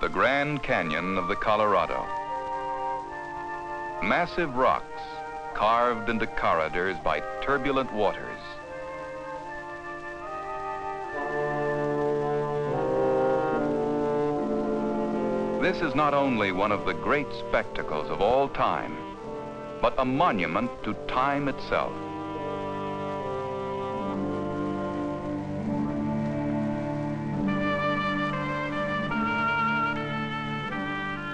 The Grand Canyon of the Colorado. Massive rocks carved into corridors by turbulent waters. This is not only one of the great spectacles of all time, but a monument to time itself.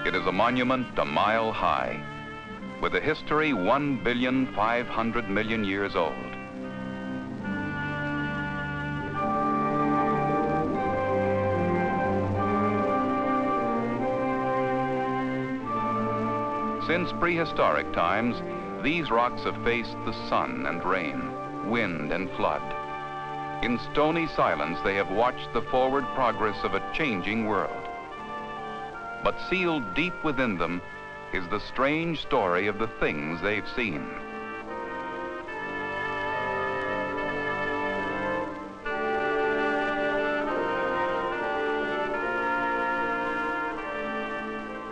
It is a monument a mile high, with a history 1,500,000,000 years old. Since prehistoric times, these rocks have faced the sun and rain, wind and flood. In stony silence, they have watched the forward progress of a changing world. But sealed deep within them is the strange story of the things they've seen.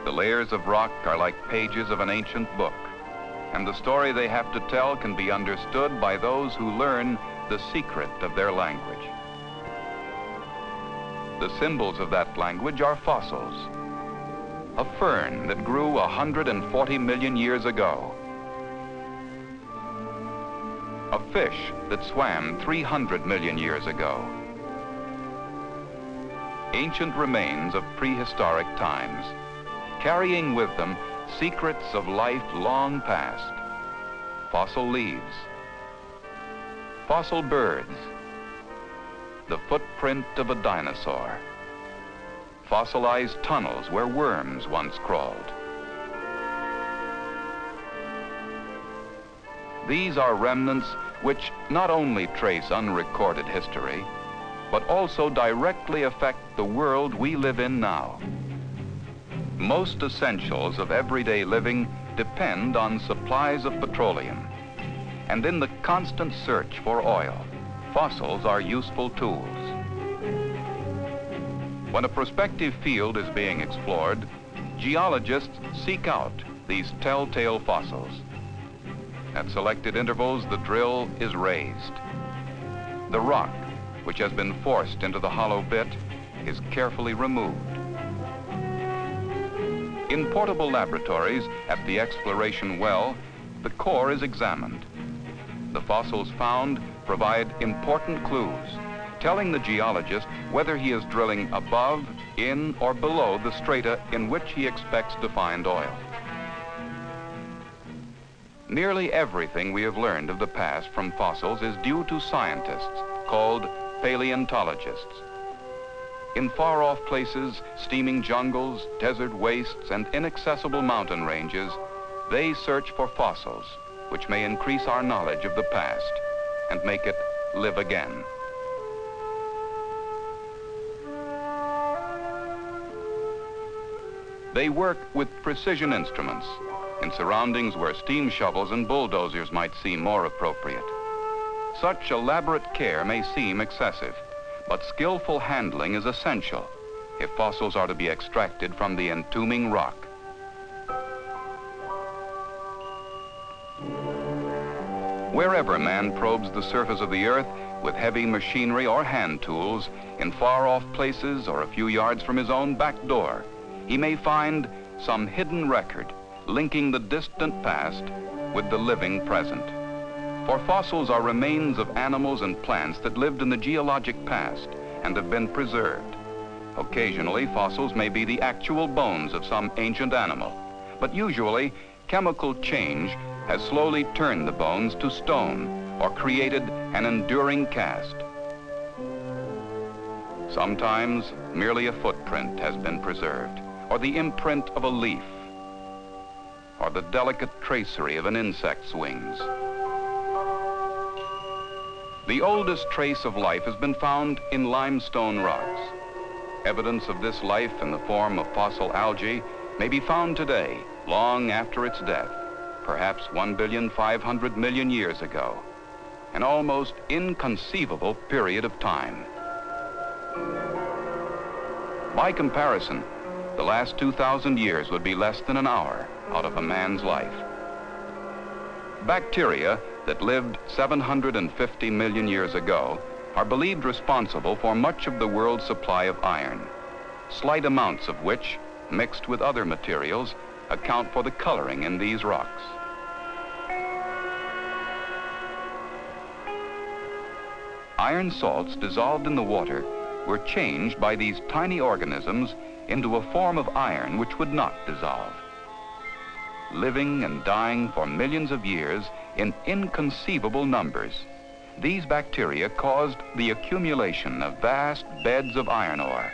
The layers of rock are like pages of an ancient book, and the story they have to tell can be understood by those who learn the secret of their language. The symbols of that language are fossils. A fern that grew 140 million years ago. A fish that swam 300 million years ago. Ancient remains of prehistoric times, carrying with them secrets of life long past. Fossil leaves, fossil birds, the footprint of a dinosaur, fossilized tunnels where worms once crawled. These are remnants which not only trace unrecorded history, but also directly affect the world we live in now. Most essentials of everyday living depend on supplies of petroleum. And in the constant search for oil, fossils are useful tools. When a prospective field is being explored, geologists seek out these telltale fossils. At selected intervals, the drill is raised. The rock, which has been forced into the hollow bit, is carefully removed. In portable laboratories at the exploration well, the core is examined. The fossils found provide important clues, telling the geologist whether he is drilling above, in, or below the strata in which he expects to find oil. Nearly everything we have learned of the past from fossils is due to scientists called paleontologists. In far-off places, steaming jungles, desert wastes, and inaccessible mountain ranges, they search for fossils, which may increase our knowledge of the past and make it live again. They work with precision instruments in surroundings where steam shovels and bulldozers might seem more appropriate. Such elaborate care may seem excessive, but skillful handling is essential if fossils are to be extracted from the entombing rock. Wherever man probes the surface of the earth with heavy machinery or hand tools, in far-off places or a few yards from his own back door, he may find some hidden record linking the distant past with the living present. For fossils are remains of animals and plants that lived in the geologic past and have been preserved. Occasionally, fossils may be the actual bones of some ancient animal, but usually, chemical change has slowly turned the bones to stone or created an enduring cast. Sometimes, merely a footprint has been preserved, or the imprint of a leaf, or the delicate tracery of an insect's wings. The oldest trace of life has been found in limestone rocks. Evidence of this life in the form of fossil algae may be found today, long after its death, perhaps 1,500,000,000 years ago, an almost inconceivable period of time. By comparison, the last 2,000 years would be less than an hour out of a man's life. Bacteria that lived 750 million years ago are believed responsible for much of the world's supply of iron, slight amounts of which, mixed with other materials, account for the coloring in these rocks. Iron salts dissolved in the water were changed by these tiny organisms into a form of iron which would not dissolve. Living and dying for millions of years in inconceivable numbers, these bacteria caused the accumulation of vast beds of iron ore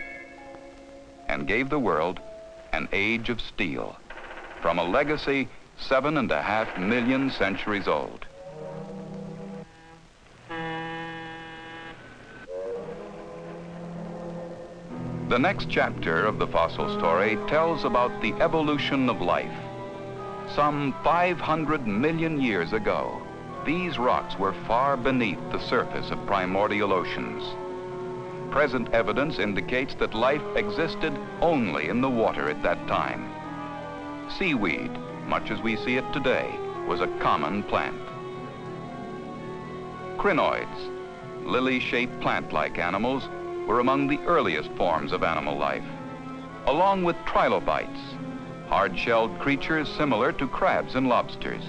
and gave the world an age of steel, from a legacy 7.5 million centuries old. The next chapter of the fossil story tells about the evolution of life. Some 500 million years ago, these rocks were far beneath the surface of primordial oceans. Present evidence indicates that life existed only in the water at that time. Seaweed, much as we see it today, was a common plant. Crinoids, lily-shaped plant-like animals, were among the earliest forms of animal life, along with trilobites, hard-shelled creatures similar to crabs and lobsters.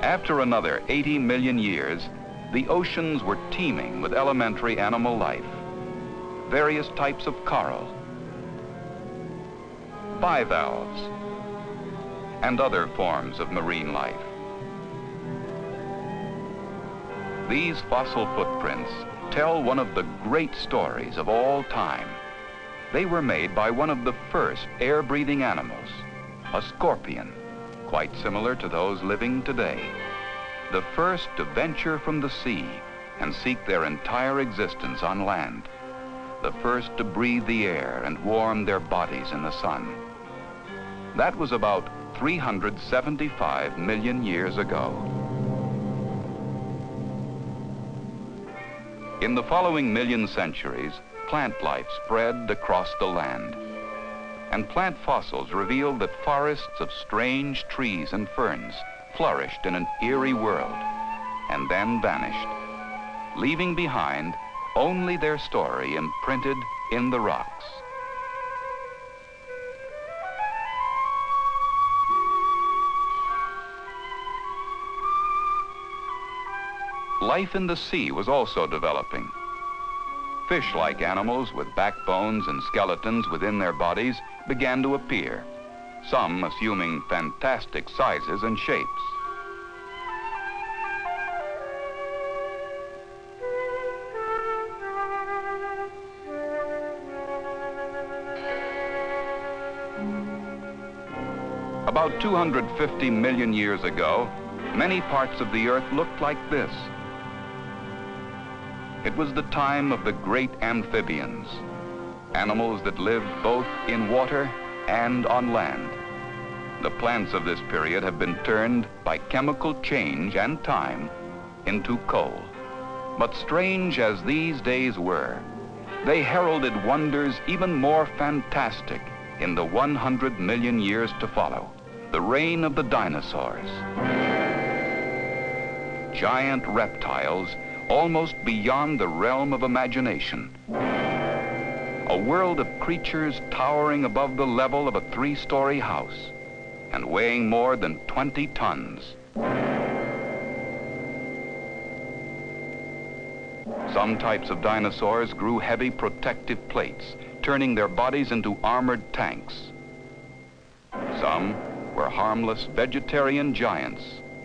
After another 80 million years, the oceans were teeming with elementary animal life, various types of coral, bivalves, and other forms of marine life. These fossil footprints tell one of the great stories of all time. They were made by one of the first air-breathing animals, a scorpion, quite similar to those living today. The first to venture from the sea and seek their entire existence on land. The first to breathe the air and warm their bodies in the sun. That was about 375 million years ago. In the following million centuries, plant life spread across the land. And plant fossils revealed that forests of strange trees and ferns flourished in an eerie world and then vanished, leaving behind only their story imprinted in the rocks. Life in the sea was also developing. Fish-like animals with backbones and skeletons within their bodies began to appear, some assuming fantastic sizes and shapes. About 250 million years ago, many parts of the Earth looked like this. It was the time of the great amphibians, animals that lived both in water and on land. The plants of this period have been turned by chemical change and time into coal. But strange as these days were, they heralded wonders even more fantastic in the 100 million years to follow, the reign of the dinosaurs. Giant reptiles almost beyond the realm of imagination. A world of creatures towering above the level of a 3-story house and weighing more than 20 tons. Some types of dinosaurs grew heavy protective plates, turning their bodies into armored tanks. Some were harmless vegetarian giants,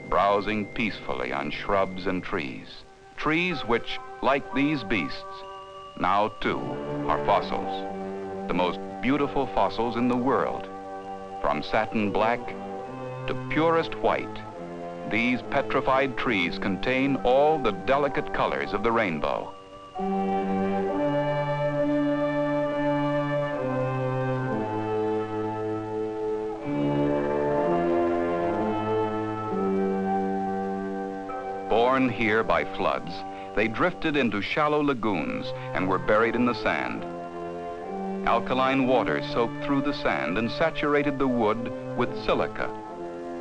browsing peacefully on shrubs and trees. Trees which, like these beasts, now too are fossils, the most beautiful fossils in the world. From satin black to purest white, these petrified trees contain all the delicate colors of the rainbow. Born here by floods, they drifted into shallow lagoons and were buried in the sand. Alkaline water soaked through the sand and saturated the wood with silica,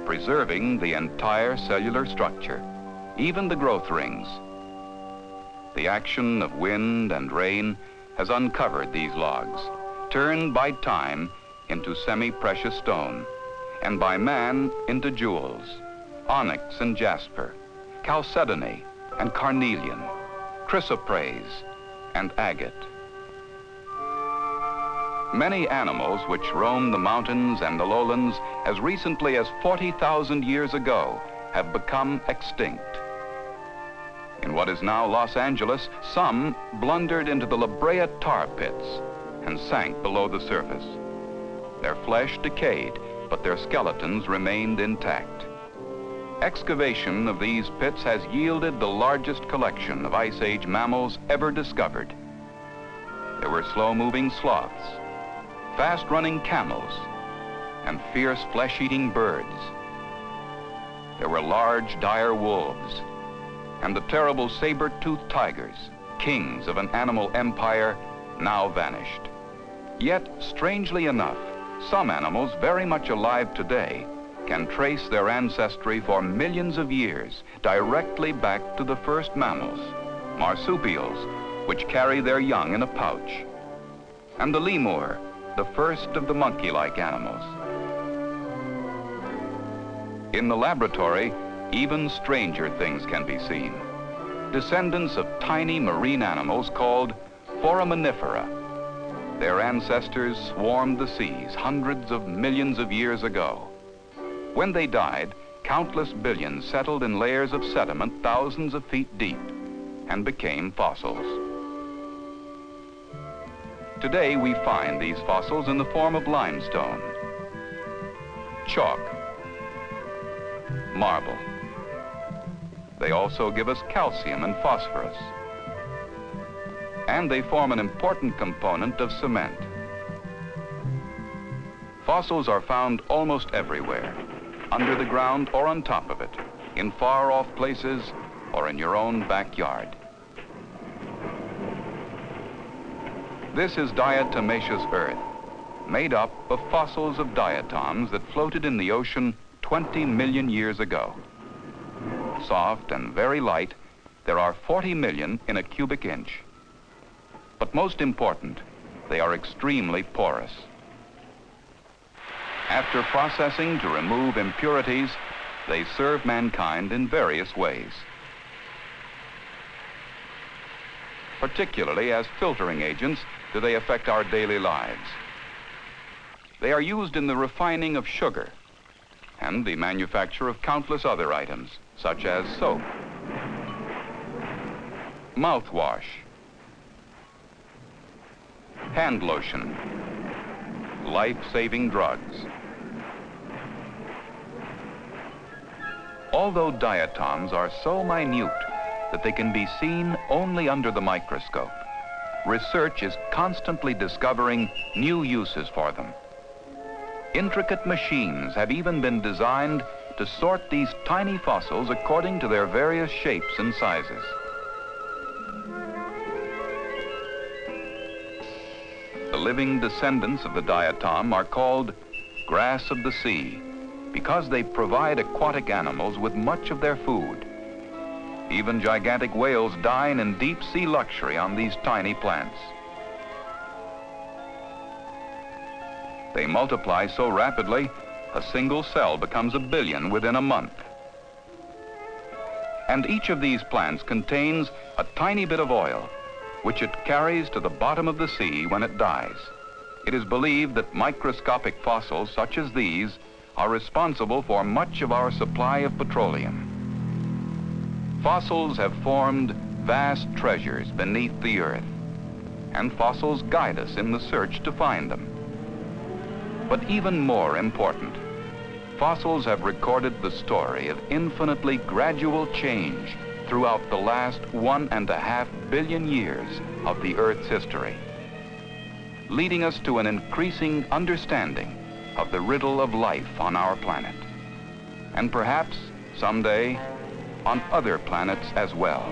preserving the entire cellular structure, even the growth rings. The action of wind and rain has uncovered these logs, turned by time into semi-precious stone, and by man into jewels, onyx and jasper, chalcedony and carnelian, chrysoprase and agate. Many animals which roam the mountains and the lowlands as recently as 40,000 years ago have become extinct. In what is now Los Angeles, some blundered into the Brea Tar Pits and sank below the surface. Their flesh decayed, but their skeletons remained intact. Excavation of these pits has yielded the largest collection of Ice Age mammals ever discovered. There were slow-moving sloths, fast-running camels, and fierce flesh-eating birds. There were large, dire wolves, and the terrible saber-toothed tigers, kings of an animal empire now vanished. Yet, strangely enough, some animals very much alive today can trace their ancestry for millions of years directly back to the first mammals, marsupials, which carry their young in a pouch, and the lemur, the first of the monkey-like animals. In the laboratory, even stranger things can be seen. Descendants of tiny marine animals called foraminifera. Their ancestors swarmed the seas hundreds of millions of years ago. When they died, countless billions settled in layers of sediment thousands of feet deep and became fossils. Today we find these fossils in the form of limestone, chalk, marble. They also give us calcium and phosphorus. And they form an important component of cement. Fossils are found almost everywhere, under the ground or on top of it, in far-off places or in your own backyard. This is diatomaceous earth, made up of fossils of diatoms that floated in the ocean 20 million years ago. Soft and very light, there are 40 million in a cubic inch. But most important, they are extremely porous. After processing to remove impurities, they serve mankind in various ways. Particularly as filtering agents do they affect our daily lives. They are used in the refining of sugar and the manufacture of countless other items, such as soap, mouthwash, hand lotion, life-saving drugs. Although diatoms are so minute that they can be seen only under the microscope, research is constantly discovering new uses for them. Intricate machines have even been designed to sort these tiny fossils according to their various shapes and sizes. The living descendants of the diatom are called grass of the sea because they provide aquatic animals with much of their food. Even gigantic whales dine in deep sea luxury on these tiny plants. They multiply so rapidly, a single cell becomes a billion within a month. And each of these plants contains a tiny bit of oil, which it carries to the bottom of the sea when it dies. It is believed that microscopic fossils such as these are responsible for much of our supply of petroleum. Fossils have formed vast treasures beneath the earth, and fossils guide us in the search to find them. But even more important, fossils have recorded the story of infinitely gradual change throughout the last 1.5 billion years of the Earth's history, leading us to an increasing understanding of the riddle of life on our planet, and perhaps someday on other planets as well.